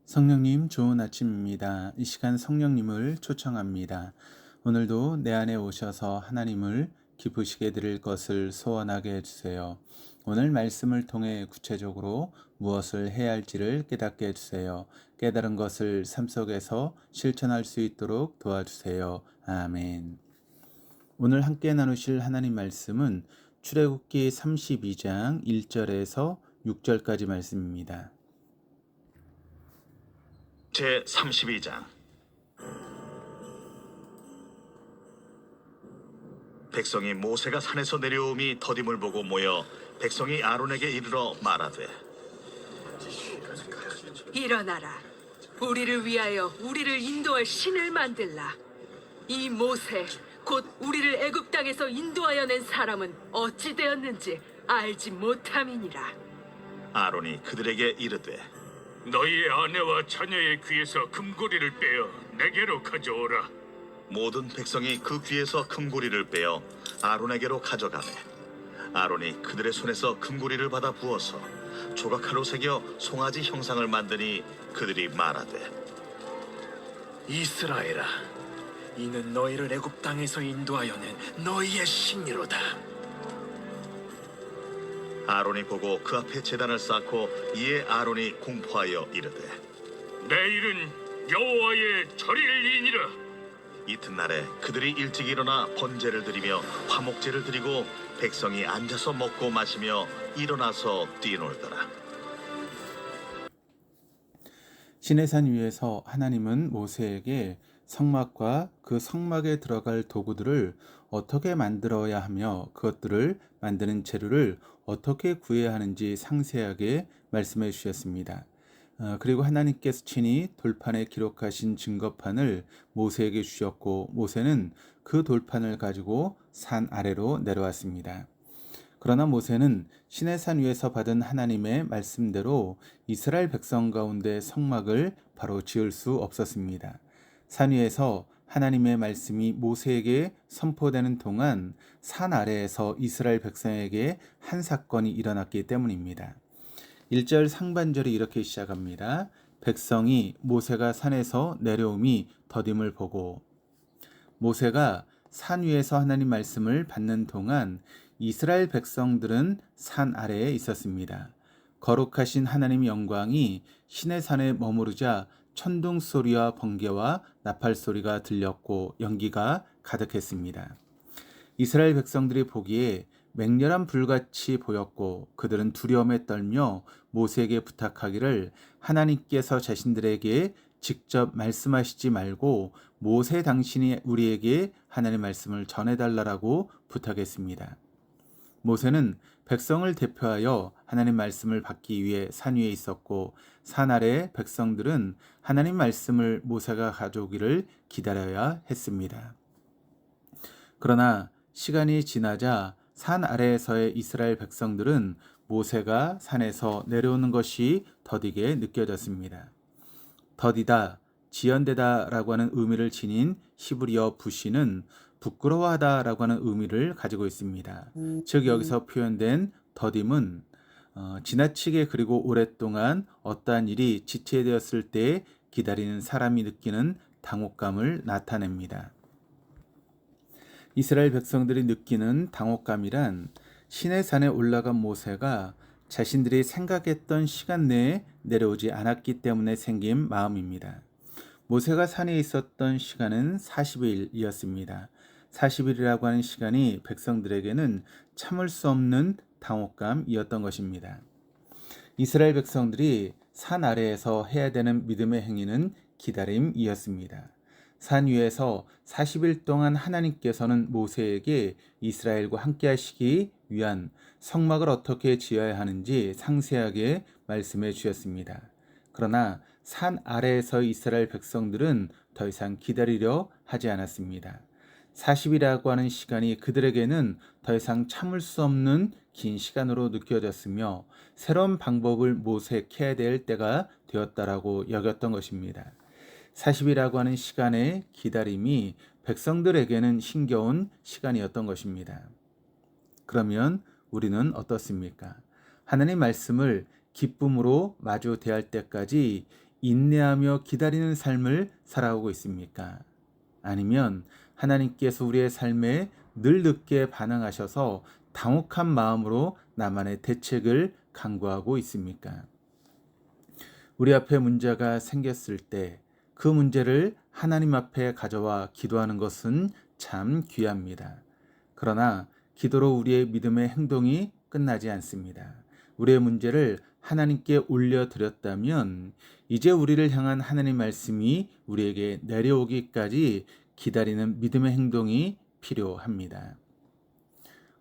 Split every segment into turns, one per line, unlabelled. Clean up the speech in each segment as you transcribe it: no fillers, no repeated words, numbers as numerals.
성령님 좋은 아침입니다. 이 시간 성령님을 초청합니다. 오늘도 내 안에 오셔서 하나님을 기쁘시게 드릴 것을 소원하게 해주세요. 오늘 말씀을 통해 구체적으로 무엇을 해야 할지를 깨닫게 해주세요. 깨달은 것을 삶 속에서 실천할 수 있도록 도와주세요. 아멘. 오늘 함께 나누실 하나님 말씀은 출애굽기 32장 1절에서 6절까지 말씀입니다.
제 32장. 백성이 모세가 산에서 내려옴이 더딤을 보고 모여 백성이 아론에게 이르러 말하되,
일어나라. 우리를 위하여 우리를 인도할 신을 만들라. 이 모세 곧 우리를 애굽 땅에서 인도하여 낸 사람은 어찌 되었는지 알지 못함이니라.
아론이 그들에게 이르되,
너희의 아내와 자녀의 귀에서 금고리를 빼어 내게로 가져오라.
모든 백성이 그 귀에서 금고리를 빼어 아론에게로 가져가매 아론이 그들의 손에서 금고리를 받아 부어서 조각칼로 새겨 송아지 형상을 만드니 그들이 말하되,
이스라엘아, 이는 너희를 애굽 땅에서 인도하여 낸 너희의 신이로다.
아론이 보고 그 앞에 제단을 쌓고 이에 아론이 공포하여 이르되,
내일은 여호와의 절일이니라.
이튿날에 그들이 일찍 일어나 번제를 드리며 화목제를 드리고 백성이 앉아서 먹고 마시며 일어나서 뛰놀더라.
시내산 위에서 하나님은 모세에게 성막과 그 성막에 들어갈 도구들을 어떻게 만들어야 하며 그것들을 만드는 재료를 어떻게 구해야 하는지 상세하게 말씀해 주셨습니다. 그리고 하나님께서 친히 돌판에 기록하신 증거판을 모세에게 주셨고 모세는 그 돌판을 가지고 산 아래로 내려왔습니다. 그러나 모세는 시내산 위에서 받은 하나님의 말씀대로 이스라엘 백성 가운데 성막을 바로 지을 수 없었습니다. 산 위에서 하나님의 말씀이 모세에게 선포되는 동안 산 아래에서 이스라엘 백성에게 한 사건이 일어났기 때문입니다. 1절 상반절이 이렇게 시작합니다. 백성이 모세가 산에서 내려옴이 더딤을 보고, 모세가 산 위에서 하나님 말씀을 받는 동안 이스라엘 백성들은 산 아래에 있었습니다. 거룩하신 하나님의 영광이 시내산에 머무르자 천둥 소리와 번개와 나팔 소리가 들렸고 연기가 가득했습니다. 이스라엘 백성들이 보기에 맹렬한 불같이 보였고 그들은 두려움에 떨며 모세에게 부탁하기를 하나님께서 자신들에게 직접 말씀하시지 말고 모세 당신이 우리에게 하나님의 말씀을 전해달라고 부탁했습니다. 모세는 백성을 대표하여 하나님 말씀을 받기 위해 산 위에 있었고 산 아래 백성들은 하나님 말씀을 모세가 가져오기를 기다려야 했습니다. 그러나 시간이 지나자 산 아래에서의 이스라엘 백성들은 모세가 산에서 내려오는 것이 더디게 느껴졌습니다. 더디다, 지연되다 라고 하는 의미를 지닌 히브리어 부시는 부끄러워하다 라고 하는 의미를 가지고 있습니다. 즉 여기서 표현된 더딤은 지나치게 그리고 오랫동안 어떠한 일이 지체되었을 때 기다리는 사람이 느끼는 당혹감을 나타냅니다. 이스라엘 백성들이 느끼는 당혹감이란 시내산에 올라간 모세가 자신들이 생각했던 시간 내에 내려오지 않았기 때문에 생긴 마음입니다. 모세가 산에 있었던 시간은 40일이었습니다. 40일이라고 하는 시간이 백성들에게는 참을 수 없는 당혹감이었던 것입니다. 이스라엘 백성들이 산 아래에서 해야 되는 믿음의 행위는 기다림이었습니다. 산 위에서 40일 동안 하나님께서는 모세에게 이스라엘과 함께 하시기 위한 성막을 어떻게 지어야 하는지 상세하게 말씀해 주셨습니다. 그러나 산 아래에서 이스라엘 백성들은 더 이상 기다리려 하지 않았습니다. 40이라고 하는 시간이 그들에게는 더 이상 참을 수 없는 긴 시간으로 느껴졌으며 새로운 방법을 모색해야 될 때가 되었다라고 여겼던 것입니다. 40이라고 하는 시간의 기다림이 백성들에게는 힘겨운 시간이었던 것입니다. 그러면 우리는 어떻습니까? 하나님 말씀을 기쁨으로 마주 대할 때까지 인내하며 기다리는 삶을 살아오고 있습니까? 아니면 하나님께서 우리의 삶에 늘 늦게 반응하셔서 당혹한 마음으로 나만의 대책을 강구하고 있습니까? 우리 앞에 문제가 생겼을 때 그 문제를 하나님 앞에 가져와 기도하는 것은 참 귀합니다. 그러나 기도로 우리의 믿음의 행동이 끝나지 않습니다. 우리의 문제를 하나님께 올려드렸다면 이제 우리를 향한 하나님 말씀이 우리에게 내려오기까지 기다리는 믿음의 행동이 필요합니다.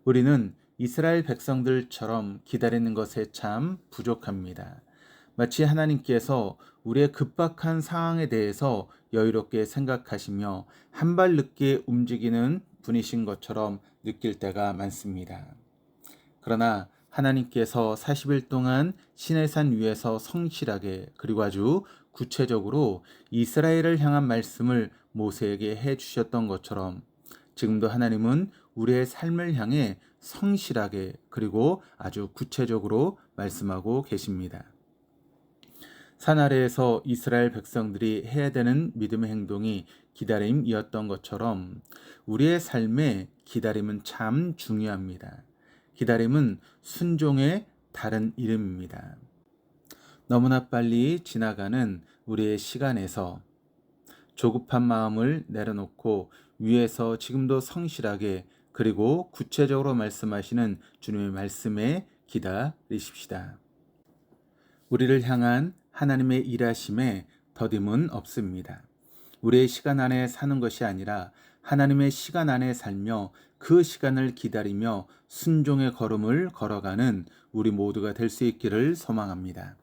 우리는 이스라엘 백성들처럼 기다리는 것에 참 부족합니다. 마치 하나님께서 우리의 급박한 상황에 대해서 여유롭게 생각하시며 한 발 늦게 움직이는 분이신 것처럼 느낄 때가 많습니다. 그러나 하나님께서 40일 동안 시내산 위에서 성실하게 그리고 아주 구체적으로 이스라엘을 향한 말씀을 모세에게 해 주셨던 것처럼 지금도 하나님은 우리의 삶을 향해 성실하게 그리고 아주 구체적으로 말씀하고 계십니다. 산 아래에서 이스라엘 백성들이 해야 되는 믿음의 행동이 기다림이었던 것처럼 우리의 삶에 기다림은 참 중요합니다. 기다림은 순종의 다른 이름입니다. 너무나 빨리 지나가는 우리의 시간에서 조급한 마음을 내려놓고 위에서 지금도 성실하게 그리고 구체적으로 말씀하시는 주님의 말씀에 기다리십시다. 우리를 향한 하나님의 일하심에 더딤은 없습니다. 우리의 시간 안에 사는 것이 아니라 하나님의 시간 안에 살며 그 시간을 기다리며 순종의 걸음을 걸어가는 우리 모두가 될 수 있기를 소망합니다.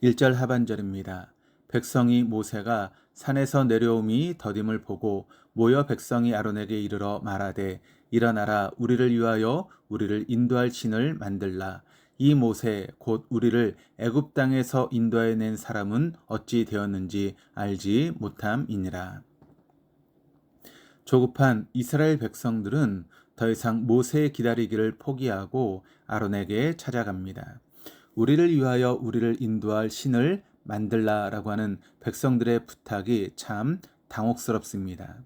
1절 하반절입니다. 백성이 모세가 산에서 내려옴이 더딤을 보고 모여 백성이 아론에게 이르러 말하되 일어나라 우리를 위하여 우리를 인도할 신을 만들라. 이 모세 곧 우리를 애굽 땅에서 인도해 낸 사람은 어찌 되었는지 알지 못함이니라. 조급한 이스라엘 백성들은 더 이상 모세의 기다리기를 포기하고 아론에게 찾아갑니다. 우리를 위하여 우리를 인도할 신을 만들라라고 하는 백성들의 부탁이 참 당혹스럽습니다.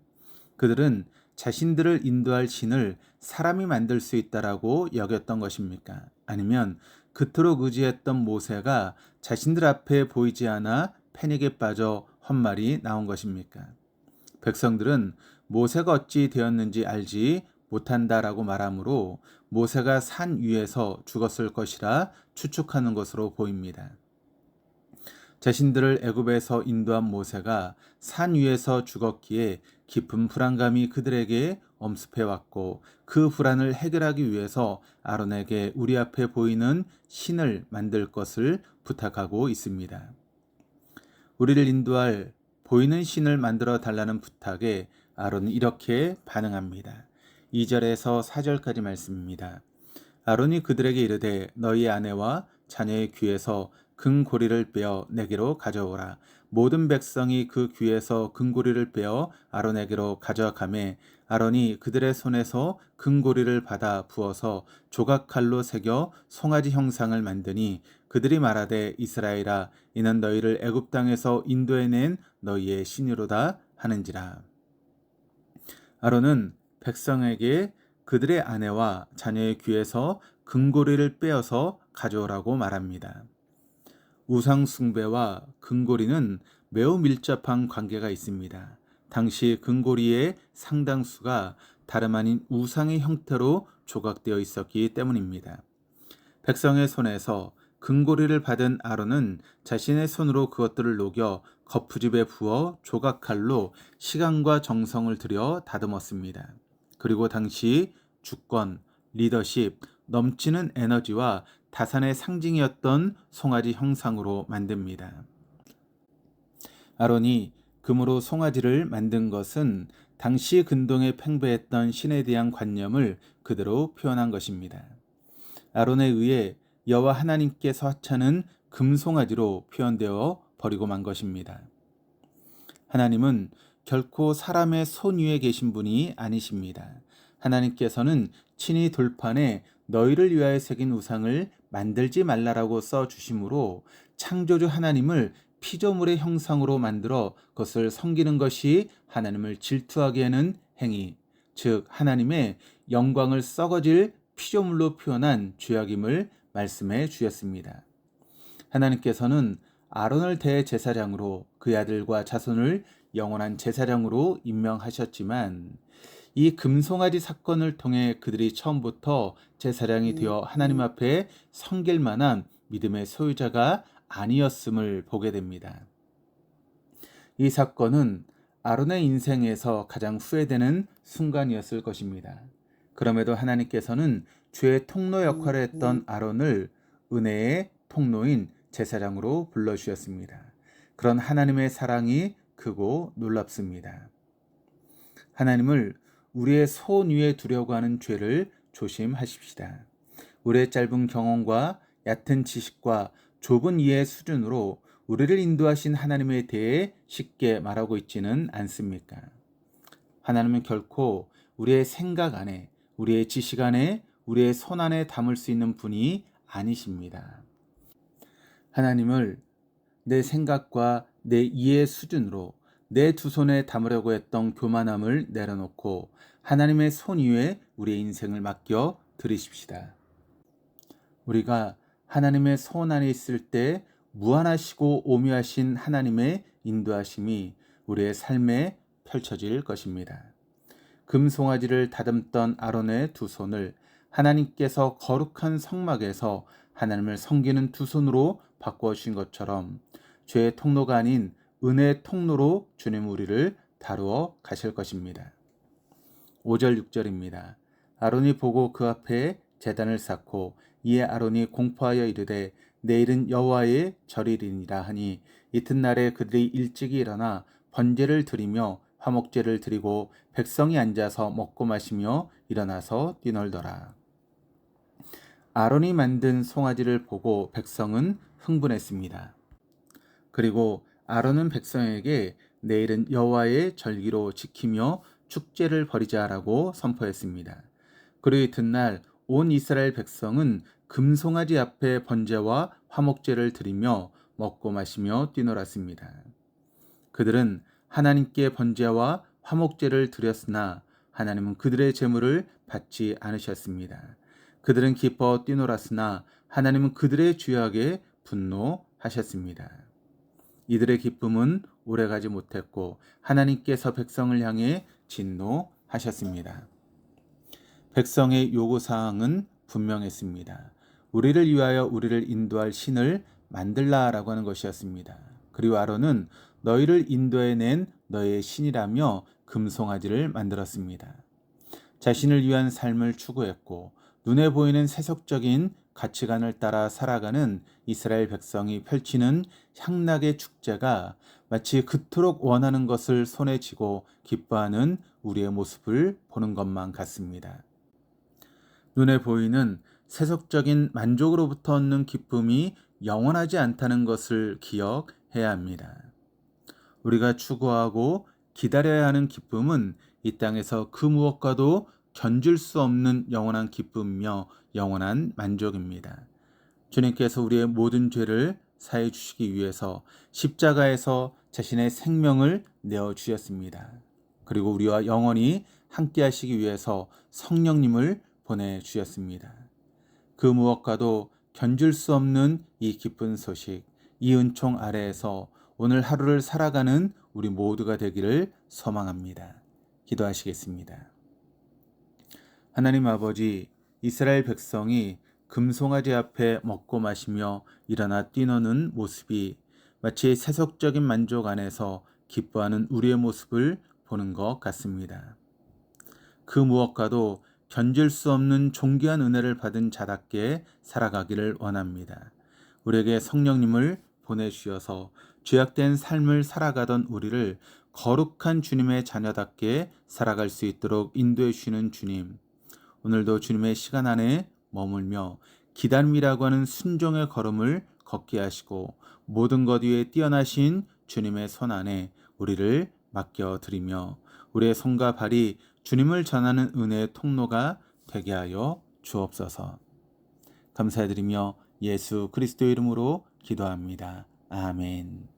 그들은 자신들을 인도할 신을 사람이 만들 수 있다라고 여겼던 것입니까? 아니면 그토록 의지했던 모세가 자신들 앞에 보이지 않아 패닉에 빠져 헛말이 나온 것입니까? 백성들은 모세가 어찌 되었는지 알지 못한다라고 말하므로 모세가 산 위에서 죽었을 것이라 추측하는 것으로 보입니다. 자신들을 애굽에서 인도한 모세가 산 위에서 죽었기에 깊은 불안감이 그들에게 엄습해 왔고 그 불안을 해결하기 위해서 아론에게 우리 앞에 보이는 신을 만들 것을 부탁하고 있습니다. 우리를 인도할 보이는 신을 만들어 달라는 부탁에 아론은 이렇게 반응합니다. 2절에서 4절까지 말씀입니다. 아론이 그들에게 이르되 너희 아내와 자녀의 귀에서 금고리를 빼어 내게로 가져오라. 모든 백성이 그 귀에서 금고리를 빼어 아론에게로 가져가매 아론이 그들의 손에서 금고리를 받아 부어서 조각칼로 새겨 송아지 형상을 만드니 그들이 말하되 이스라엘아 이는 너희를 애굽 땅에서 인도해낸 너희의 신이로다 하는지라. 아론은 백성에게 그들의 아내와 자녀의 귀에서 금고리를 빼어서 가져오라고 말합니다. 우상 숭배와 금고리는 매우 밀접한 관계가 있습니다. 당시 금고리의 상당수가 다름 아닌 우상의 형태로 조각되어 있었기 때문입니다. 백성의 손에서 금고리를 받은 아론은 자신의 손으로 그것들을 녹여 거푸집에 부어 조각칼로 시간과 정성을 들여 다듬었습니다. 그리고 당시 주권, 리더십, 넘치는 에너지와 다산의 상징이었던 송아지 형상으로 만듭니다. 아론이 금으로 송아지를 만든 것은 당시 근동에 팽배했던 신에 대한 관념을 그대로 표현한 것입니다. 아론에 의해 여호와 하나님께서 하찮은 금송아지로 표현되어 버리고 만 것입니다. 하나님은 결코 사람의 손 위에 계신 분이 아니십니다. 하나님께서는 친히 돌판에 너희를 위하여 새긴 우상을 만들지 말라라고 써 주심으로 창조주 하나님을 피조물의 형상으로 만들어 그것을 섬기는 것이 하나님을 질투하게 하는 행위, 즉 하나님의 영광을 썩어질 피조물로 표현한 죄악임을 말씀해 주셨습니다. 하나님께서는 아론을 대제사장으로 그의 아들과 자손을 영원한 제사장으로 임명하셨지만 이 금송아지 사건을 통해 그들이 처음부터 제사장이 되어 하나님 앞에 섬길 만한 믿음의 소유자가 아니었음을 보게 됩니다. 이 사건은 아론의 인생에서 가장 후회되는 순간이었을 것입니다. 그럼에도 하나님께서는 죄의 통로 역할을 했던 아론을 은혜의 통로인 제사장으로 불러주셨습니다. 그런 하나님의 사랑이 크고 놀랍습니다. 하나님을 우리의 손 위에 두려고 하는 죄를 조심하십시다. 우리의 짧은 경험과 얕은 지식과 좁은 이해 수준으로 우리를 인도하신 하나님에 대해 쉽게 말하고 있지는 않습니까? 하나님은 결코 우리의 생각 안에, 우리의 지식 안에, 우리의 손 안에 담을 수 있는 분이 아니십니다. 하나님을 내 생각과 내 이해 수준으로 내 두 손에 담으려고 했던 교만함을 내려놓고 하나님의 손 위에 우리의 인생을 맡겨 드리십시다. 우리가 하나님의 손 안에 있을 때 무한하시고 오묘하신 하나님의 인도하심이 우리의 삶에 펼쳐질 것입니다. 금송아지를 다듬던 아론의 두 손을 하나님께서 거룩한 성막에서 하나님을 섬기는 두 손으로 바꿔주신 것처럼 죄의 통로가 아닌 은혜의 통로로 주님 우리를 다루어 가실 것입니다. 5절 6절입니다. 아론이 보고 그 앞에 제단을 쌓고 이에 아론이 공포하여 이르되 내일은 여호와의 절이리니라 하니 이튿날에 그들이 일찍이 일어나 번제를 드리며 화목제를 드리고 백성이 앉아서 먹고 마시며 일어나서 뛰놀더라. 아론이 만든 송아지를 보고 백성은 흥분했습니다. 그리고 아론은 백성에게 내일은 여호와의 절기로 지키며 축제를 벌이자라고 선포했습니다. 그리고 이튿날 온 이스라엘 백성은 금송아지 앞에 번제와 화목제를 드리며 먹고 마시며 뛰놀았습니다. 그들은 하나님께 번제와 화목제를 드렸으나 하나님은 그들의 제물을 받지 않으셨습니다. 그들은 기뻐 뛰놀았으나 하나님은 그들의 죄악에 분노하셨습니다. 이들의 기쁨은 오래가지 못했고 하나님께서 백성을 향해 진노하셨습니다. 백성의 요구사항은 분명했습니다. 우리를 위하여 우리를 인도할 신을 만들라라고 하는 것이었습니다. 그리고 아론은 너희를 인도해낸 너의 신이라며 금송아지를 만들었습니다. 자신을 위한 삶을 추구했고 눈에 보이는 세속적인 가치관을 따라 살아가는 이스라엘 백성이 펼치는 향락의 축제가 마치 그토록 원하는 것을 손에 쥐고 기뻐하는 우리의 모습을 보는 것만 같습니다. 눈에 보이는 세속적인 만족으로부터 얻는 기쁨이 영원하지 않다는 것을 기억해야 합니다. 우리가 추구하고 기다려야 하는 기쁨은 이 땅에서 그 무엇과도 견줄 수 없는 영원한 기쁨이며 영원한 만족입니다. 주님께서 우리의 모든 죄를 사해 주시기 위해서 십자가에서 자신의 생명을 내어 주셨습니다. 그리고 우리와 영원히 함께 하시기 위해서 성령님을 보내 주셨습니다. 그 무엇과도 견줄 수 없는 이 기쁜 소식, 이 은총 아래에서 오늘 하루를 살아가는 우리 모두가 되기를 소망합니다. 기도하시겠습니다. 하나님 아버지, 이스라엘 백성이 금송아지 앞에 먹고 마시며 일어나 뛰노는 모습이 마치 세속적인 만족 안에서 기뻐하는 우리의 모습을 보는 것 같습니다. 그 무엇과도 견딜 수 없는 존귀한 은혜를 받은 자답게 살아가기를 원합니다. 우리에게 성령님을 보내주셔서 죄악된 삶을 살아가던 우리를 거룩한 주님의 자녀답게 살아갈 수 있도록 인도해 주시는 주님, 오늘도 주님의 시간 안에 머물며 기다림이라고 하는 순종의 걸음을 걷게 하시고 모든 것 위에 뛰어나신 주님의 손 안에 우리를 맡겨드리며 우리의 손과 발이 주님을 전하는 은혜의 통로가 되게 하여 주옵소서. 감사드리며 예수 그리스도 이름으로 기도합니다. 아멘.